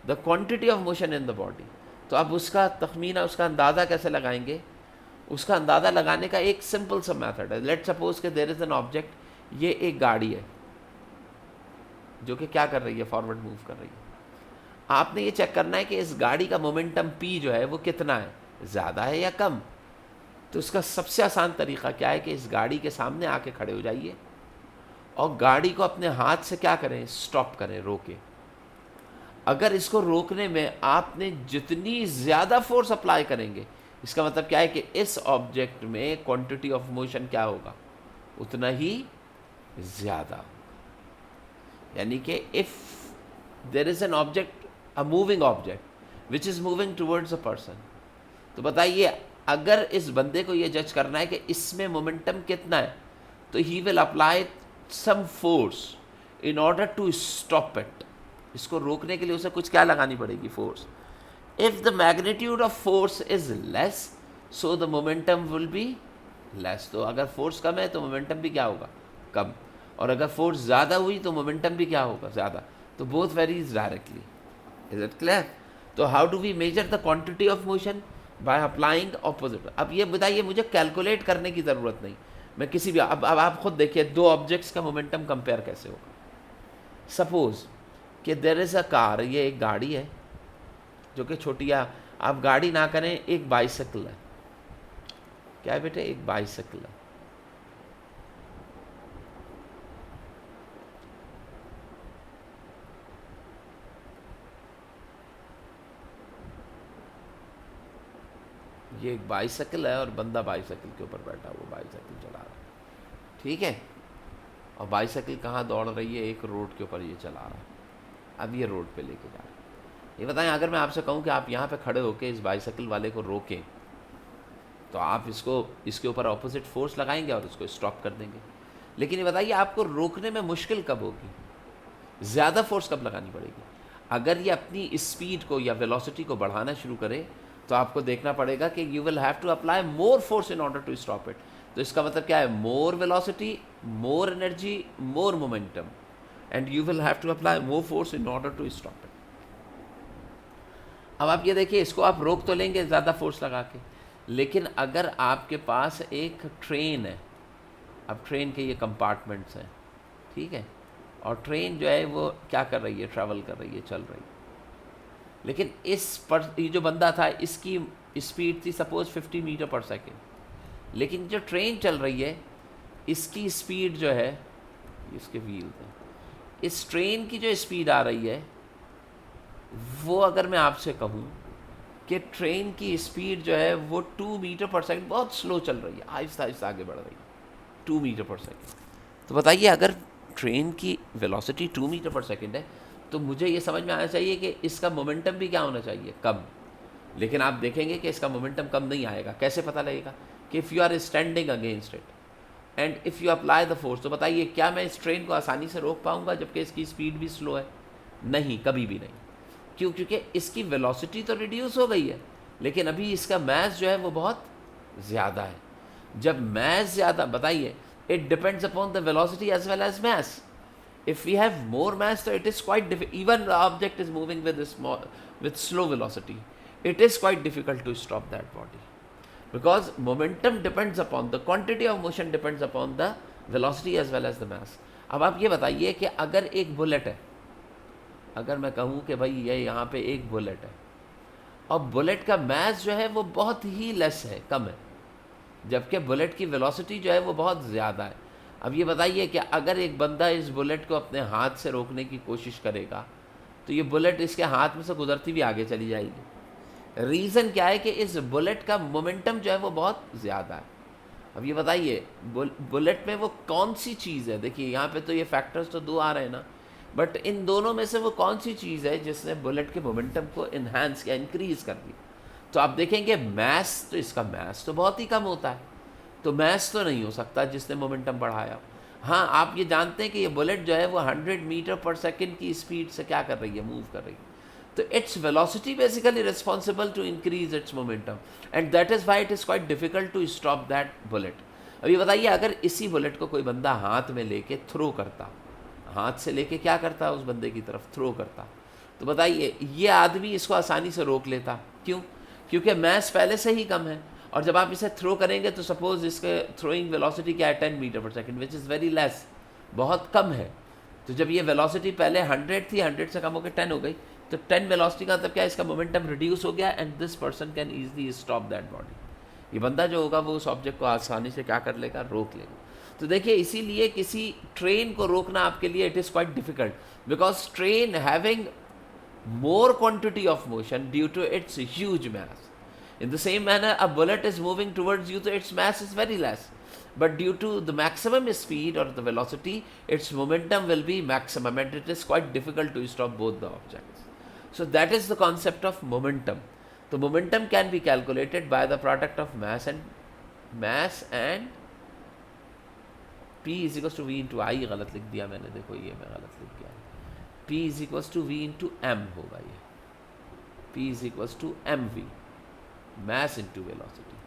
the quantity of motion in the body, तो आप उसका तखमीना, उसका अंदाज़ा कैसे लगाएंगे? उसका अंदाज़ा लगाने का एक सिंपल सा मेथड है। लेट सपोज कि देयर इज़ एन ऑब्जेक्ट, ये एक गाड़ी है जो कि क्या कर रही है? फॉरवर्ड मूव कर रही है। आपने ये चेक करना है कि इस गाड़ी का मोमेंटम P जो है वो कितना है, ज़्यादा है या कम। तो उसका सबसे आसान तरीक़ा क्या है कि इस गाड़ी के सामने आके खड़े हो जाइए और गाड़ी को अपने हाथ से क्या करें? स्टॉप करें, रोकें। अगर इसको रोकने में आपने जितनी ज़्यादा फोर्स अप्लाई करेंगे, इसका मतलब क्या है कि इस ऑब्जेक्ट में क्वांटिटी ऑफ मोशन क्या होगा? उतना ही ज़्यादा। यानी कि if there is an object, a moving object which is moving towards a person, तो बताइए अगर इस बंदे को ये जज करना है कि इसमें मोमेंटम कितना है, तो he will apply some force in order to stop it. इसको रोकने के लिए उसे कुछ क्या लगानी पड़ेगी? Force. If the magnitude of force is less, so the momentum will be less. तो अगर फोर्स कम है तो मोमेंटम भी क्या होगा? कम। और अगर फोर्स ज़्यादा हुई तो मोमेंटम भी क्या होगा? ज़्यादा। तो both varies directly. Is it clear? तो how do we measure the quantity of motion? By applying opposite. अब ये बताइए, मुझे कैलकुलेट करने की ज़रूरत नहीं, मैं किसी भी, अब आप खुद देखिए दो ऑब्जेक्ट्स का मोमेंटम कंपेयर कैसे होगा। सपोज कि देयर इज़ अ कार, ये एक गाड़ी है जो कि छोटी, आप गाड़ी ना करें, एक बाइसिकल है। क्या है बेटे? एक बाइसिकल है। ये एक बाइसिकल है और बंदा बाइसिकल के ऊपर बैठा हुआ बाइसिकल चला रहा है, ठीक है। और बाइसिकल कहाँ दौड़ रही है? एक रोड के ऊपर ये चला रहा है। अब ये रोड पे लेके जा रहा है। ये बताएं, अगर मैं आपसे कहूँ कि आप यहाँ पे खड़े होकर इस बाइसिकल वाले को रोकें, तो आप इसके ऊपर ऑपोजिट फोर्स लगाएंगे और इसको स्टॉप कर देंगे। लेकिन ये बताइए, आपको रोकने में मुश्किल कब होगी? ज़्यादा फोर्स कब लगानी पड़ेगी? अगर ये अपनी स्पीड को या वेलोसिटी को बढ़ाना शुरू करे, तो आपको देखना पड़ेगा कि you will have to apply more force in order to stop it. तो इसका मतलब क्या है? More velocity, more energy, more momentum, and you will have to apply more force in order to stop it. अब आप ये देखिए, इसको आप रोक तो लेंगे ज़्यादा फोर्स लगा के, लेकिन अगर आपके पास एक ट्रेन है, अब ट्रेन के ये कंपार्टमेंट्स हैं, ठीक है, और ट्रेन जो है वो क्या कर रही है? ट्रैवल कर रही है, चल रही है। लेकिन ये जो बंदा था, इसकी स्पीड थी सपोज 50 मीटर पर सेकेंड, लेकिन जो ट्रेन चल रही है इसकी स्पीड जो है, इसके व्हील्स हैं, इस ट्रेन की जो स्पीड आ रही है वो, अगर मैं आपसे कहूँ कि ट्रेन की स्पीड जो है वो 2 मीटर पर सेकेंड, बहुत स्लो चल रही है, आहिस्ता आहिस्ता आगे बढ़ रही है 2 मीटर पर सेकेंड, तो बताइए अगर ट्रेन की वेलोसिटी 2 मीटर पर सेकेंड है, तो मुझे ये समझ में आना चाहिए कि इसका मोमेंटम भी क्या होना चाहिए, कम। लेकिन आप देखेंगे कि इसका मोमेंटम कम नहीं आएगा। कैसे पता लगेगा? कि if you are standing against it and if you apply the force, तो बताइए क्या मैं इस ट्रेन को आसानी से रोक पाऊंगा जबकि इसकी स्पीड भी स्लो है? नहीं, कभी भी नहीं। क्यों? क्योंकि इसकी वेलोसिटी तो रिड्यूस हो गई है, लेकिन अभी इसका मास जो है वो बहुत ज़्यादा है। जब मास ज़्यादा, बताइए, it depends upon the velocity as well as mass. If we have more mass, so it is quite difficult. Even the object is moving with slow velocity, it is quite difficult to stop that body, because momentum depends upon the quantity of motion, depends upon the velocity as well as the mass. अब आप ये बताइए कि अगर एक बुलेट है, अगर मैं कहूँ कि भाई ये यहाँ पे एक बुलेट है और बुलेट का मास जो है वो बहुत ही लेस है, कम है, जबकि बुलेट की वेलोसिटी जो है वो बहुत ज़्यादा है। अब ये बताइए कि अगर एक बंदा इस बुलेट को अपने हाथ से रोकने की कोशिश करेगा तो ये बुलेट इसके हाथ में से गुजरती भी आगे चली जाएगी। रीज़न क्या है? कि इस बुलेट का मोमेंटम जो है वो बहुत ज़्यादा है। अब ये बताइए बुलेट में वो कौन सी चीज़ है? देखिए यहाँ पे तो ये फैक्टर्स तो दो आ रहे हैं ना, बट इन दोनों में से वो कौन सी चीज़ है जिसने बुलेट के मोमेंटम को इन्हांस किया, इंक्रीज़ कर दिया? तो आप देखेंगे मैस, तो इसका मैस तो बहुत ही कम होता है, तो मैस तो नहीं हो सकता जिसने मोमेंटम बढ़ाया। हाँ, आप ये जानते हैं कि ये बुलेट जो है वो 100 मीटर पर सेकंड की स्पीड से क्या कर रही है, मूव कर रही है। तो its velocity basically responsible to increase its momentum, and that is why it is quite difficult to stop that bullet. अब ये बताइए अगर इसी बुलेट को कोई बंदा हाथ में लेके थ्रो करता, हाथ से लेके क्या करता, उस बंदे की तरफ थ्रो करता, तो बताइए ये आदमी इसको आसानी से रोक लेता। क्यों? क्योंकि मैस पहले से ही कम है, और जब आप इसे थ्रो करेंगे तो सपोज इसके थ्रोइंग वेलोसिटी क्या है, 10 मीटर पर second, which is very less, बहुत कम है। तो जब ये वेलोसिटी पहले 100 थी, 100 से कम होकर 10 हो गई, तो 10 वेलोसिटी का मतलब क्या है, इसका मोमेंटम रिड्यूस हो गया, and this person can easily stop that body. ये बंदा जो होगा वो उस ऑब्जेक्ट को आसानी से क्या कर लेगा, रोक लेगा। तो देखिए इसीलिए किसी ट्रेन को रोकना आपके लिए it is quite difficult, because train having more quantity of motion due to its huge mass. In the same manner, a bullet is moving towards you, so its mass is very less. But due to the maximum speed or the velocity, its momentum will be maximum, and it is quite difficult to stop both the objects. So that is the concept of momentum. So momentum can be calculated by the product of mass and P is equals to V into I. गलत लिख दिया मैंने, देखो ये मैं गलत लिख दिया। P is equals to v into m होगा ये, P is equals to m v, mass into velocity.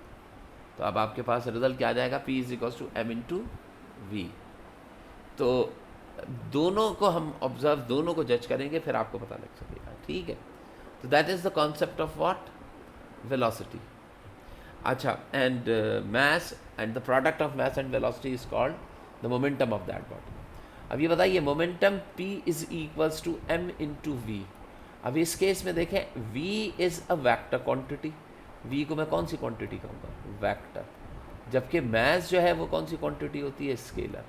तो अब आपके पास रिजल्ट क्या आ जाएगा, P is equals to m into v. तो दोनों को हम ऑब्जर्व, दोनों को जज करेंगे, फिर आपको पता लग सकेगा, ठीक है। तो that is the concept of what, velocity. अच्छा, and mass and the product of mass and velocity is called the momentum of that body. अब ये बताइए momentum P is equals to m into v. अब इस केस में देखें v is a vector quantity, v को मैं कौन सी क्वांटिटी कहूँगा, वेक्टर, जबकि मैस जो है वो कौन सी क्वांटिटी होती है, स्केलर।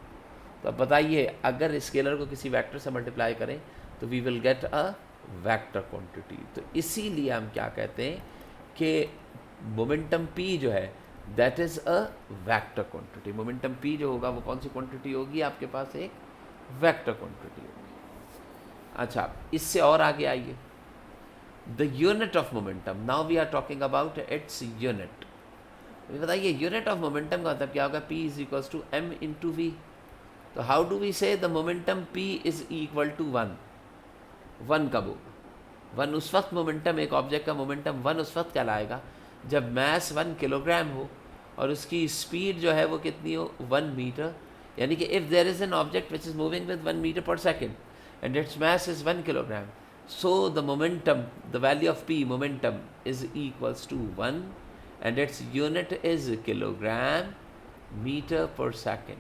तो अब बताइए अगर स्केलर को किसी वेक्टर से मल्टीप्लाई करें तो we will get a vector quantity. तो इसीलिए हम क्या कहते हैं कि मोमेंटम P जो है that is a vector quantity. Momentum P जो होगा वो कौन सी क्वांटिटी होगी, आपके पास एक वेक्टर क्वांटिटी होगी। अच्छा, इससे और आगे आइए, the unit of momentum. Now we are talking about its unit. बताइए यूनिट ऑफ मोमेंटम का मतलब क्या होगा, P is equals to m into v. तो how do we say the momentum P is equal to 1। 1 कब होगा, 1 उस वक्त मोमेंटम, एक ऑब्जेक्ट का मोमेंटम 1 उस वक्त कहलाएगा जब मैस 1 किलोग्राम हो और उसकी स्पीड जो है वो कितनी हो, 1 मीटर। यानी कि if there is an object which is moving with 1 metre per second and its mass is 1 kilogram, so the momentum, the value of P, momentum, is equals to 1 and its unit is kilogram metre per second.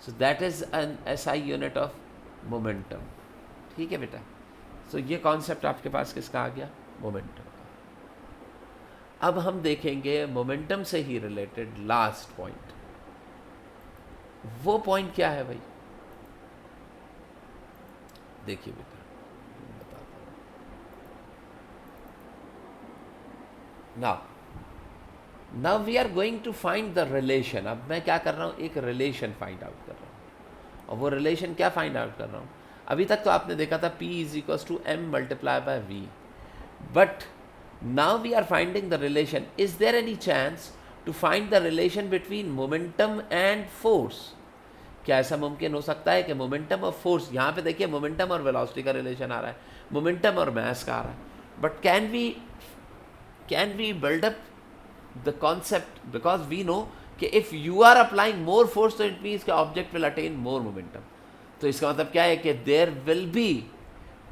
So that is an SI unit of momentum. ठीक है बेटा, सो ये कॉन्सेप्ट आपके पास किसका आ गया, मोमेंटम। अब हम देखेंगे मोमेंटम से ही रिलेटेड लास्ट पॉइंट। वो पॉइंट क्या है भाई, देखिए बेटा बताता हूं। Now we are going to find the relation. अब मैं क्या कर रहा हूं, एक रिलेशन फाइंड आउट कर रहा हूं, और वो रिलेशन क्या फाइंड आउट कर रहा हूं, अभी तक तो आपने देखा था P is equal to M multiply by V, but now we are finding the relation. Is there any chance to find the relation between momentum and force? क्या ऐसा मुमकिन हो सकता है कि मोमेंटम और फोर्स, यहाँ पे देखिए मोमेंटम और वेलोसिटी का रिलेशन आ रहा है, मोमेंटम और मास का आ रहा है, but can we build up the concept, because we know कि if you are applying more force तो इट मीन्स के object will attain more momentum. तो इसका मतलब क्या है कि there will be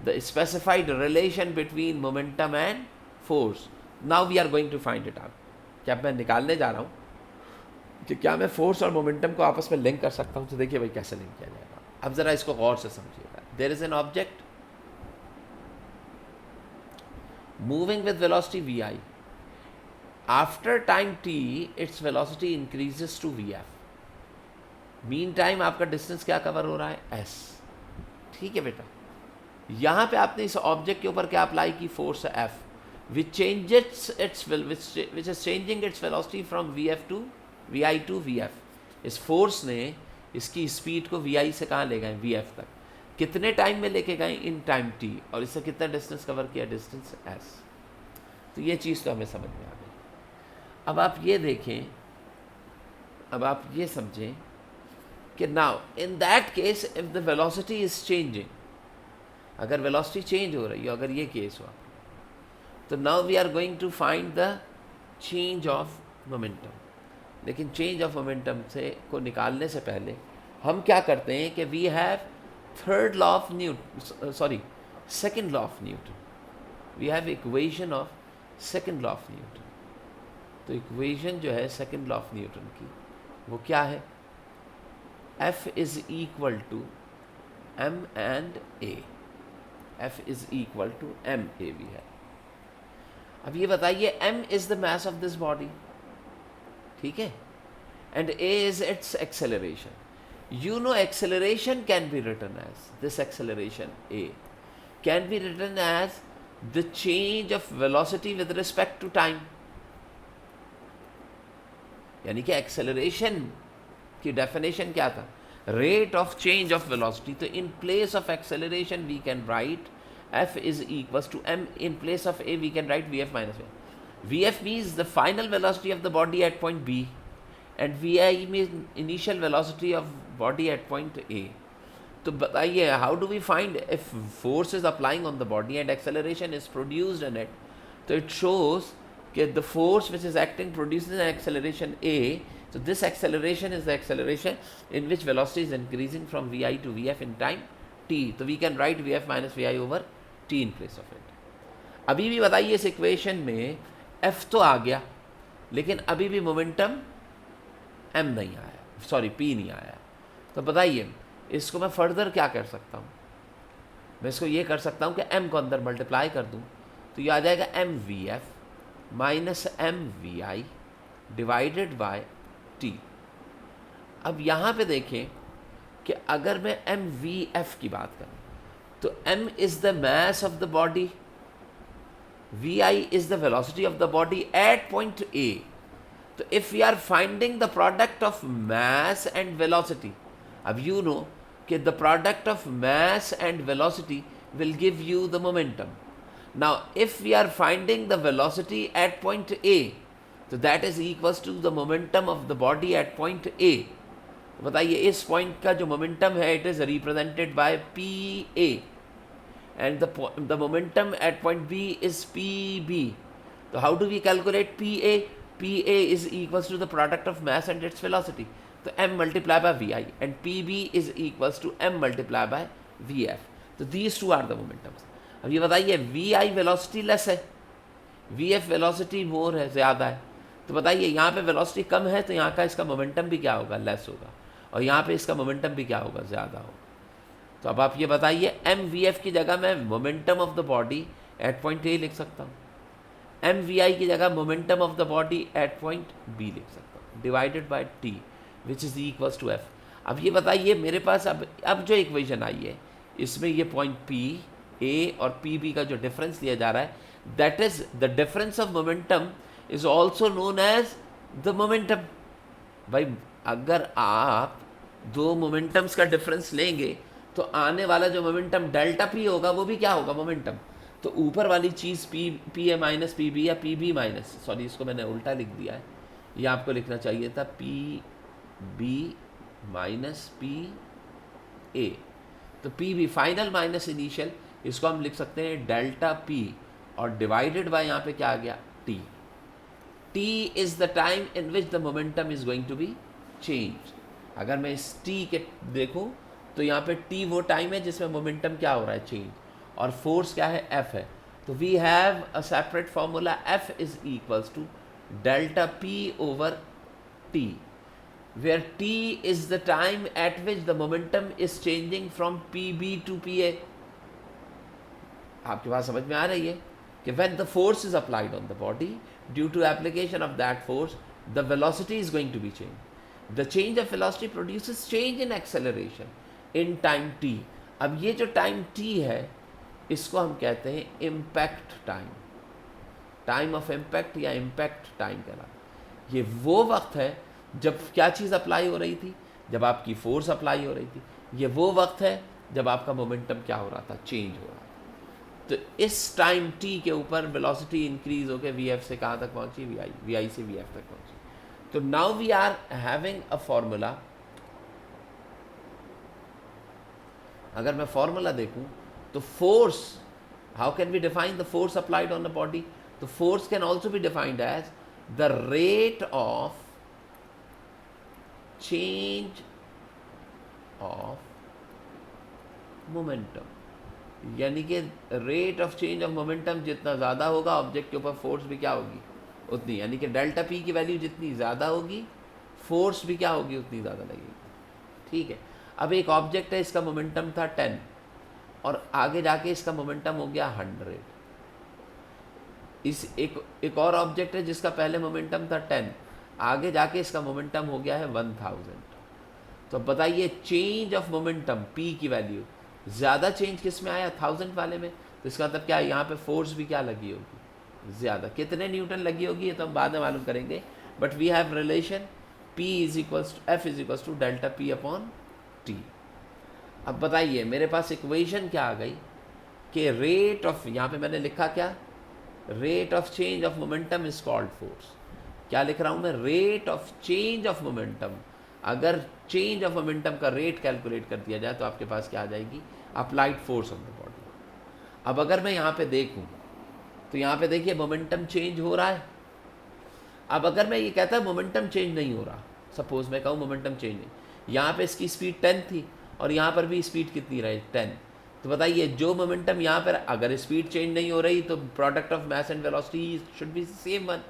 the specified relation between momentum and force. Now we are going to find it out. क्या मैं निकालने जा रहा हूँ कि क्या मैं फोर्स और मोमेंटम को आपस में लिंक कर सकता हूँ. तो देखिए भाई कैसे लिंक किया जाएगा. अब ज़रा इसको गौर से समझिएगा. There is an object moving with velocity vi. After time t its velocity increases to vf. Mean time आपका डिस्टेंस क्या कवर हो रहा है? s. ठीक है बेटा, यहाँ पे आपने इस ऑब्जेक्ट के ऊपर क्या अप्लाई की? फोर्स है f, which is changing its velocity from vf to vi to vf. इस फोर्स ने इसकी स्पीड को vi से कहाँ ले गए? vf तक. कितने टाइम में लेके गए? In time t. और इससे कितना डिस्टेंस कवर किया? Distance s. तो ये चीज़ तो हमें समझ में आ गई. अब आप ये देखें, अब आप ये समझें कि now in that case if the velocity is changing, अगर वेलोसिटी चेंज हो रही हो, अगर ये केस हुआ, तो now we are going to find the change of momentum. लेकिन चेंज ऑफ मोमेंटम से को निकालने से पहले हम क्या करते हैं कि we have third law of Newton, sorry second law of Newton. We have equation of second law of Newton. तो इक्वेशन जो है सेकंड लॉ ऑफ न्यूटन की, वो क्या है? F is equal to m and a. F is equal to m a भी है. अब ये बताइए, m is the mass of this body, ठीक है, and a is its acceleration. You know acceleration can be written as, this acceleration a can be written as the change of velocity with respect to time. यानी कि एक्सेलरेशन की डेफिनेशन क्या था? Rate of change of velocity. तो in place of acceleration we can write f is equals to m. In place of a we can write vf minus a. vf means the final velocity of the body at point b and vi means initial velocity of body at point a. तो बताइए, how do we find if force is applying on the body and acceleration is produced in it? तो it shows the force which is acting produces an acceleration a. So this acceleration is the acceleration in which velocity is increasing from vi to vf in time t. So we can write vf minus vi over t in place of it. अभी भी बताइए, इस इक्वेशन में f तो आ गया, लेकिन अभी भी मोमेंटम m नहीं आया, सॉरी p नहीं आया. तो बताइए इसको मैं फर्दर क्या कर सकता हूँ? मैं इसको ये कर सकता हूँ कि m को अंदर मल्टीप्लाई कर दूँ, तो ये आ जाएगा m vf minus m v i divided by t. अब यहाँ पे देखें कि अगर मैं एम वी एफ की बात करूँ, तो m is the mass of the body, vi is the velocity of the body at point a. तो if we are finding the product of mass and velocity, अब यू नो कि the product of mass and velocity will give you the momentum. Now, if we are finding the velocity at point A, so that is equals to the momentum of the body at point A. बताइए इस पॉइंट का जो मोमेंटम है, it is represented by PA, and the momentum at point B is PB. So how do we calculate PA? PA is equals to the product of mass and its velocity. So m multiplied by Vi, and PB is equals to m multiplied by Vf. So these two are the momentums. अब ये बताइए, वी आई वेलोसिटी लेस है, वी एफ वेलोसिटी मोर है, ज़्यादा है. तो बताइए यहाँ पे वेलोसिटी कम है, तो यहाँ का इसका मोमेंटम भी क्या होगा? लेस होगा. और यहाँ पे इसका मोमेंटम भी क्या होगा? ज़्यादा होगा. तो अब आप ये बताइए, एम वी एफ की जगह मैं momentum of the body at point a लिख सकता हूँ, एम वी आई की जगह momentum of the body at point b लिख सकता हूँ, divided by t which is equals to f. अब ये बताइए मेरे पास अब जो इक्वेशन आई है, इसमें ये पॉइंट पी ए और पी बी का जो डिफरेंस दिया जा रहा है, that is the difference of momentum is also known as the momentum. भाई अगर आप दो मोमेंटम्स का डिफरेंस लेंगे तो आने वाला जो मोमेंटम डेल्टा पी होगा वो भी क्या होगा, मोमेंटम। तो ऊपर वाली चीज़ P A minus P B या पी बी माइनस, सॉरी इसको मैंने उल्टा लिख दिया है, ये आपको लिखना चाहिए था P B minus P A. तो P B final minus initial, इसको हम लिख सकते हैं डेल्टा पी, और डिवाइडेड बाय यहाँ पे क्या आ गया, T. T is the time in which the momentum is going to be change. अगर मैं इस टी के देखूँ तो यहाँ पे टी वो टाइम है जिसमें मोमेंटम क्या हो रहा है, चेंज, और फोर्स क्या है, एफ है। तो we have a separate formula, f is equals to delta p over t, where t is the time at which the momentum is changing from pb to pa। आपके पास समझ में आ रही है कि when the force is applied on the body, due to application of that force, the velocity is going to be changed। the change of velocity produces change in acceleration in time t। अब ये जो टाइम t है इसको हम कहते हैं impact time, time of impact या इम्पैक्ट टाइम कहलाता। ये वो वक्त है जब क्या चीज़ अप्लाई हो रही थी, जब आपकी फोर्स अप्लाई हो रही थी। ये वो वक्त है जब आपका मोमेंटम क्या हो रहा था, चेंज हो रहा था। तो इस टाइम t के ऊपर वेलोसिटी इंक्रीज होकर vf से कहाँ तक पहुँची, vi से vf तक पहुँची। तो now we are having a formula. अगर मैं फॉर्मूला देखूं तो force, how can we define the force applied on the body. तो force can also be defined as the rate of change of momentum, यानी कि rate of change of momentum जितना ज़्यादा होगा ऑब्जेक्ट के ऊपर फोर्स भी क्या होगी उतनी, यानी कि डेल्टा पी की वैल्यू जितनी ज़्यादा होगी फोर्स भी क्या होगी उतनी ज़्यादा लगेगी। ठीक है, अब एक ऑब्जेक्ट है, इसका मोमेंटम था 10 और आगे जाके इसका मोमेंटम हो गया 100। इस एक और ऑब्जेक्ट है जिसका पहले मोमेंटम था 10, आगे जाके इसका मोमेंटम हो गया है 1000। तो बताइए चेंज ऑफ मोमेंटम p की वैल्यू ज़्यादा चेंज किस में आया, 1000 वाले में। तो इसका मतलब क्या है, यहाँ पे फोर्स भी क्या लगी होगी, ज़्यादा। कितने न्यूटन लगी होगी ये तो हम बाद में मालूम करेंगे, but we have relation p is equals to f is equals to delta P upon t. अब बताइए मेरे पास इक्वेशन क्या आ गई कि रेट ऑफ, यहाँ पे मैंने लिखा क्या, rate of change of momentum is called force. क्या लिख रहा हूँ मैं, rate of change of momentum. अगर चेंज ऑफ मोमेंटम का रेट कैलकुलेट कर दिया जाए तो आपके पास क्या आ जाएगी, applied force on the body. अब अगर मैं यहाँ पे देखूँ तो यहाँ पे देखिए मोमेंटम चेंज हो रहा है। अब अगर मैं ये कहता मोमेंटम चेंज नहीं हो रहा, सपोज मैं कहूँ मोमेंटम चेंज नहीं, यहाँ पे इसकी स्पीड 10 थी और यहाँ पर भी स्पीड कितनी रही, 10। तो बताइए जो मोमेंटम यहाँ पर, अगर स्पीड चेंज नहीं हो रही तो product of mass and velocity should be same one.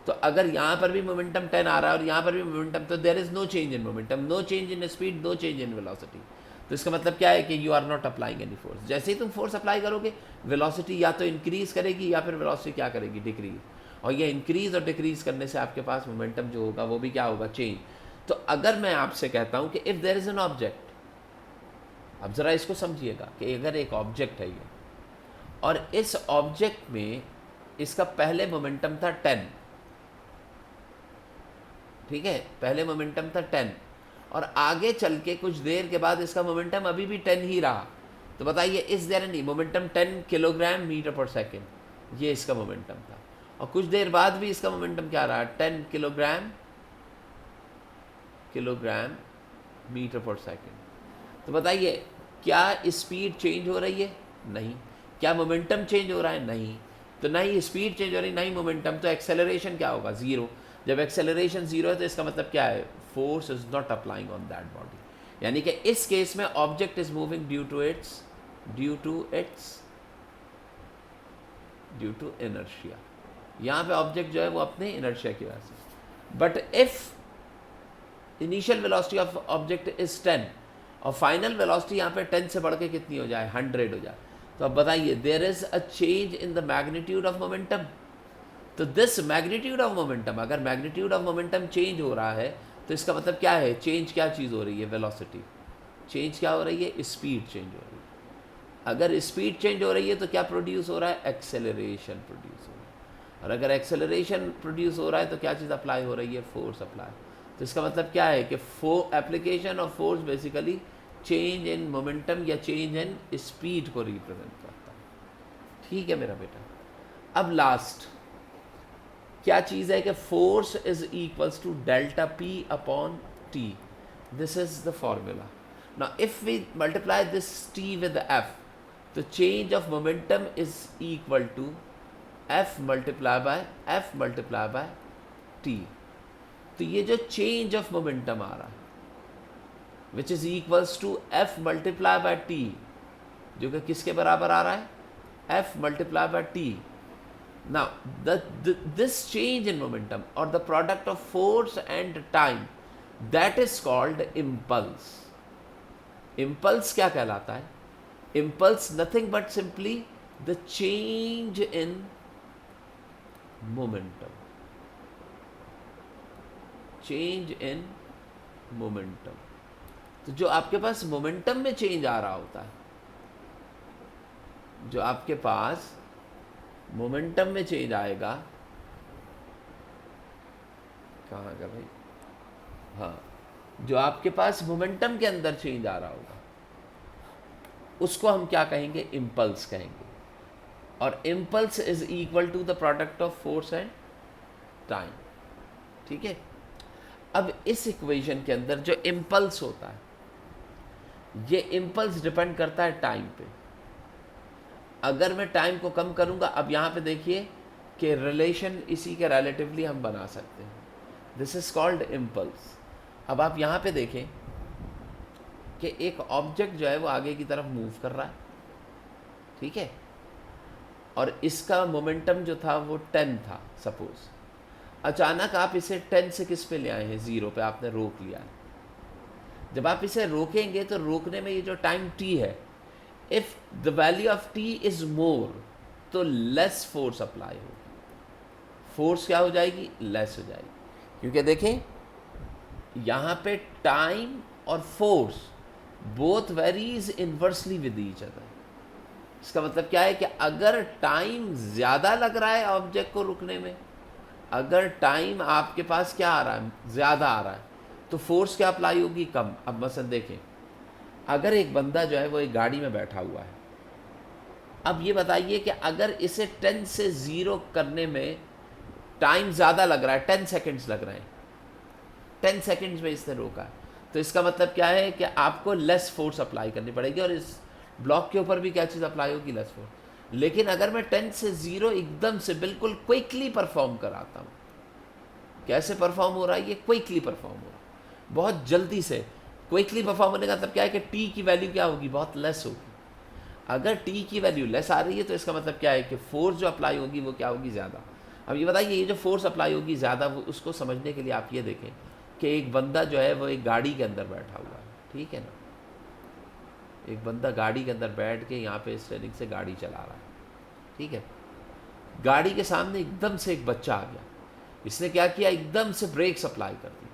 तो अगर यहाँ पर भी मोमेंटम 10 आ रहा है और यहाँ पर भी मोमेंटम, तो there is no change in momentum, no change in speed, no change in velocity. तो इसका मतलब क्या है कि you are not applying any force. जैसे ही तुम फोर्स अप्लाई करोगे वेलोसिटी या तो इंक्रीज करेगी या फिर वेलोसिटी क्या करेगी, डिक्रीज। और ये इंक्रीज और डिक्रीज करने से आपके पास मोमेंटम जो होगा वो भी क्या होगा, चेंज। तो अगर मैं आपसे कहता हूँ कि if there is an object, अब ज़रा इसको समझिएगा कि अगर एक ऑब्जेक्ट है ये और इस ऑब्जेक्ट में इसका पहले मोमेंटम था 10, ठीक है, पहले मोमेंटम था 10 और आगे चल के कुछ देर के बाद इसका मोमेंटम अभी भी 10 ही रहा। तो बताइए इस देर नहीं, momentum 10 kilogram metre per second, ये इसका मोमेंटम था, और कुछ देर बाद भी इसका मोमेंटम क्या रहा, 10 किलोग्राम मीटर पर सेकेंड। तो बताइए क्या स्पीड चेंज हो रही है, नहीं। क्या मोमेंटम चेंज हो रहा है, नहीं। तो ना ही स्पीड चेंज हो रही, ना ही मोमेंटम। तो एक्सेलरेशन क्या होगा, ज़ीरो। जब एक्सेलरेशन ज़ीरो है तो इसका मतलब क्या है, force is not applying on that body. यानी कि इस केस में object is moving due to inertia. यहाँ पे ऑब्जेक्ट जो है वो अपने इनर्शिया की वजह से। But if initial velocity of object is 10 और फाइनल वेलोसिटी यहाँ पे 10 से बढ़ के कितनी हो जाए, 100 हो जाए, तो अब बताइए there is a change in the magnitude of momentum. तो दिस मैग्नीट्यूड ऑफ मोमेंटम, अगर मैग्नीट्यूड ऑफ मोमेंटम चेंज हो रहा है तो इसका मतलब क्या है, चेंज क्या चीज़ हो रही है, वेलोसिटी। चेंज क्या हो रही है, स्पीड चेंज हो रही है। अगर स्पीड चेंज हो रही है तो क्या प्रोड्यूस हो रहा है, एक्सेलरेशन प्रोड्यूस हो रहा है। और अगर एक्सेलरेशन प्रोड्यूस हो रहा है तो क्या चीज़ अप्लाई हो रही है, फोर्स अप्लाई। तो इसका मतलब क्या है कि application of force basically change in momentum या चेंज इन स्पीड को रिप्रेजेंट करता है। ठीक है मेरा बेटा। अब लास्ट क्या चीज़ है कि force is equals to delta P upon T. This is the formula. Now if we multiply this T with F, तो change of momentum is equal to F multiply by T. तो ये जो चेंज ऑफ मोमेंटम आ रहा है which is equals to F multiply by T, जो कि किसके बराबर आ रहा है, F multiply by T. Now, this change in momentum or the product of force and time, that is called impulse. Impulse क्या कहलाता है? Impulse nothing but simply the change in momentum. Change in momentum. तो जो आपके पास momentum में change आ रहा होता है, जो आपके पास मोमेंटम में चेंज आएगा, कहाँ का भाई, हाँ, जो आपके पास मोमेंटम के अंदर चेंज आ रहा होगा उसको हम क्या कहेंगे, इम्पल्स कहेंगे। और impulse is equal to the product of force and time. ठीक है। अब इस इक्वेशन के अंदर जो इम्पल्स होता है, ये इम्पल्स डिपेंड करता है टाइम पे। अगर मैं टाइम को कम करूंगा, अब यहाँ पे देखिए कि रिलेशन इसी के रिलेटिवली हम बना सकते हैं, दिस इज कॉल्ड इम्पल्स। अब आप यहाँ पे देखें कि एक ऑब्जेक्ट जो है वो आगे की तरफ मूव कर रहा है, ठीक है, और इसका मोमेंटम जो था वो 10 था सपोज। अचानक आप इसे 10 से किस पे ले आए हैं, 0 पे आपने रोक लिया है। जब आप इसे रोकेंगे तो रोकने में ये जो टाइम t है, if the value of t is more, तो लेस फोर्स अप्लाई होगी। फोर्स क्या हो जाएगी, लेस हो जाएगी, क्योंकि देखें यहाँ पे टाइम और force both varies inversely with each other. इसका मतलब क्या है कि अगर टाइम ज़्यादा लग रहा है ऑब्जेक्ट को रुकने में, अगर टाइम आपके पास क्या आ रहा है, ज़्यादा आ रहा है, तो फोर्स क्या अप्लाई होगी, कम। अब मसलन देखें, अगर एक बंदा जो है वो एक गाड़ी में बैठा हुआ है, अब ये बताइए कि अगर इसे 10 से 0 करने में टाइम ज़्यादा लग रहा है, 10 सेकेंड्स लग रहे हैं, 10 सेकेंड्स में इसने रोका है, तो इसका मतलब क्या है कि आपको लेस फोर्स अप्लाई करनी पड़ेगी, और इस ब्लॉक के ऊपर भी क्या चीज़ अप्लाई होगी, लेस फोर्स। लेकिन अगर मैं 10 से 0 एकदम से बिल्कुल क्विकली परफॉर्म कराता हूँ, कैसे परफॉर्म हो रहा है, ये क्विकली परफॉर्म हो रहा है, बहुत जल्दी से। क्विकली परफॉर्म होने का मतलब क्या है कि टी की वैल्यू क्या होगी, बहुत लेस होगी। अगर टी की वैल्यू लेस आ रही है तो इसका मतलब क्या है कि फोर्स जो अप्लाई होगी वो क्या होगी, ज़्यादा। अब ये बताइए, ये जो फोर्स अप्लाई होगी ज़्यादा, वो उसको समझने के लिए आप ये देखें कि एक बंदा जो है वो एक गाड़ी के अंदर बैठा हुआ है, ठीक है ना, एक बंदा गाड़ी के अंदर बैठ के यहाँ पे स्टीयरिंग से गाड़ी चला रहा है, ठीक है। गाड़ी के सामने एकदम से एक बच्चा आ गया, इसने क्या किया, एकदम से ब्रेक्स अप्लाई कर दी।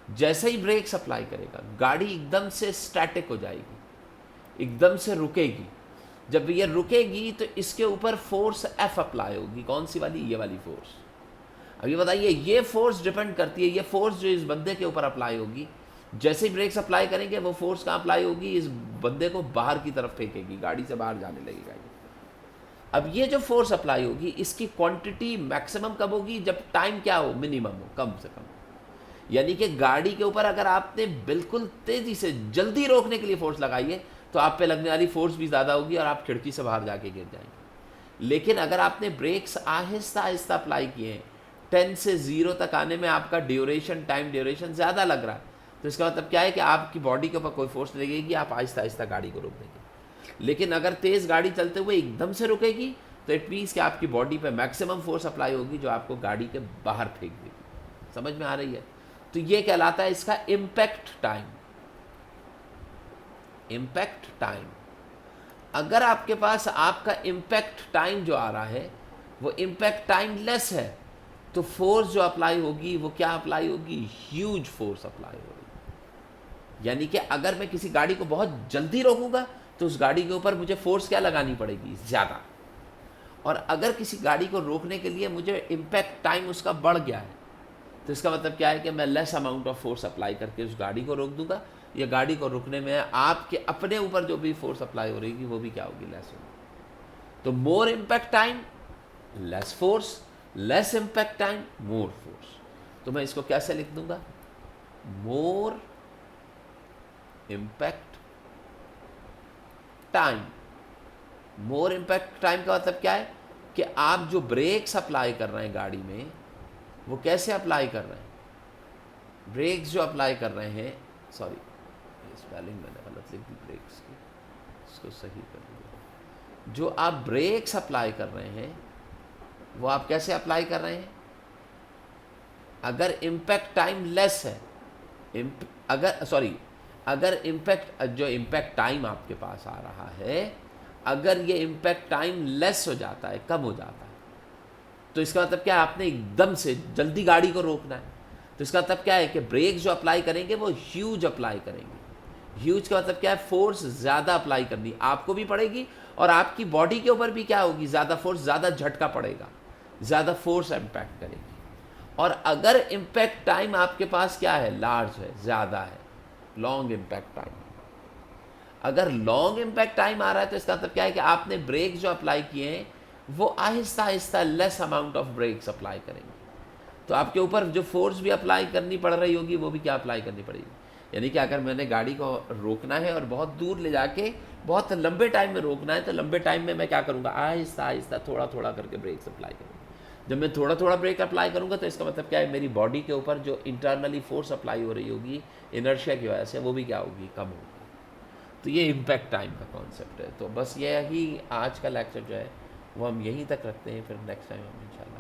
जैसे ही ब्रेक्स अप्लाई करेगा, गाड़ी एकदम से स्टैटिक हो जाएगी, एकदम से रुकेगी। जब ये रुकेगी तो इसके ऊपर फोर्स एफ अप्लाई होगी, कौन सी वाली, ये वाली फोर्स। अब ये बताइए, ये फोर्स डिपेंड करती है, ये फोर्स जो इस बंदे के ऊपर अप्लाई होगी, जैसे ही ब्रेक्स अप्लाई करेंगे वो फोर्स कहाँ अप्लाई होगी, इस बंदे को बाहर की तरफ फेंकेगी, गाड़ी से बाहर जाने लगेगा ये। अब ये जो फोर्स अप्लाई होगी, इसकी क्वांटिटी मैक्सिमम कब होगी, जब टाइम क्या हो, मिनिमम हो, कम से कम। यानी कि गाड़ी के ऊपर अगर आपने बिल्कुल तेज़ी से जल्दी रोकने के लिए फोर्स लगाई है, तो आप पे लगने वाली फोर्स भी ज़्यादा होगी और आप खिड़की से बाहर जाके गिर जाएंगे। लेकिन अगर आपने ब्रेक्स आहिस्ता आहिस्ता अप्लाई किए हैं, 10 से 0 तक आने में आपका ड्यूरेशन, टाइम ड्यूरेशन ज़्यादा लग रहा है, तो इसका मतलब क्या है कि आपकी बॉडी के ऊपर कोई फोर्स नहीं लगेगी, आप आहिस्ता आहिस्ता गाड़ी को रोक देंगे। लेकिन अगर तेज़ गाड़ी चलते हुए एकदम से रुकेगी, तो इट मीन्स कि आपकी बॉडी पे मैक्सिमम फोर्स अप्लाई होगी, जो आपको गाड़ी के बाहर फेंक देगी। समझ में आ रही है? तो ये कहलाता है इसका इम्पैक्ट टाइम। Impact time. अगर आपके पास आपका इम्पैक्ट टाइम जो आ रहा है वो इम्पैक्ट टाइम लेस है, तो फोर्स जो अप्लाई होगी वो क्या अप्लाई होगी, ह्यूज फोर्स अप्लाई होगी। यानी कि अगर मैं किसी गाड़ी को बहुत जल्दी रोकूंगा तो उस गाड़ी के ऊपर मुझे फोर्स क्या लगानी पड़ेगी, ज़्यादा। और अगर किसी गाड़ी को रोकने के लिए मुझे इम्पैक्ट टाइम उसका बढ़ गया है, तो इसका मतलब क्या है कि मैं less amount of force apply करके उस गाड़ी को रोक दूंगा, या गाड़ी को रुकने में आपके अपने ऊपर जो भी फोर्स अप्लाई हो रही है वो भी क्या होगी, लेस होगी। तो more impact time less force, less impact time more force. तो मैं इसको कैसे लिख दूंगा, more impact time. More impact time का मतलब क्या है कि आप जो ब्रेक्स अप्लाई कर रहे हैं गाड़ी में वो कैसे अप्लाई कर रहे हैं, ब्रेक्स जो अप्लाई कर रहे हैं, सॉरी स्पेलिंग मैंने गलत लिख दी ब्रेक्स की, इसको सही कर दिया। जो आप ब्रेक्स अप्लाई कर रहे हैं वो आप कैसे अप्लाई कर रहे हैं, अगर इम्पैक्ट टाइम लेस है, अगर इम्पैक्ट जो इम्पैक्ट टाइम आपके पास आ रहा है, अगर ये इम्पैक्ट टाइम लेस हो जाता है, कम हो जाता है, तो इसका मतलब क्या है, आपने एकदम से जल्दी गाड़ी को रोकना है। तो इसका मतलब क्या है कि ब्रेक जो अप्लाई करेंगे वो ह्यूज अप्लाई करेंगे। ह्यूज का मतलब क्या है, फोर्स ज़्यादा अप्लाई करनी आपको भी पड़ेगी और आपकी बॉडी के ऊपर भी क्या होगी, ज़्यादा फोर्स, ज़्यादा झटका पड़ेगा, ज़्यादा फोर्स इम्पैक्ट करेगी। और अगर इम्पैक्ट टाइम आपके पास क्या है, लार्ज है, ज़्यादा है, लॉन्ग इम्पैक्ट टाइम, अगर लॉन्ग इम्पैक्ट टाइम आ रहा है तो इसका मतलब क्या है कि आपने ब्रेक जो अप्लाई किए हैं वो आहिस्ता आहिस्ता less amount of brakes apply करेंगे। तो आपके ऊपर जो फोर्स भी अप्लाई करनी पड़ रही होगी वो भी क्या अप्लाई करनी पड़ेगी। यानी कि अगर मैंने गाड़ी को रोकना है और बहुत दूर ले जाके बहुत लंबे टाइम में रोकना है, तो लंबे टाइम में मैं क्या करूँगा, आहिस्ता आहिस्ता थोड़ा थोड़ा करके ब्रेक्स अप्लाई करूँगा। जब मैं थोड़ा थोड़ा ब्रेक अप्लाई करूँगा तो इसका मतलब क्या है, मेरी बॉडी के ऊपर जो इंटरनली फोर्स अप्लाई हो रही होगी इनर्शिया की वजह से, वो भी क्या होगी, कम होगी। तो ये इम्पैक्ट टाइम का कॉन्सेप्ट है। तो बस ये ही आज का लेक्चर जो है वो हम यहीं तक रखते हैं, फिर नेक्स्ट टाइम हम इंशाल्लाह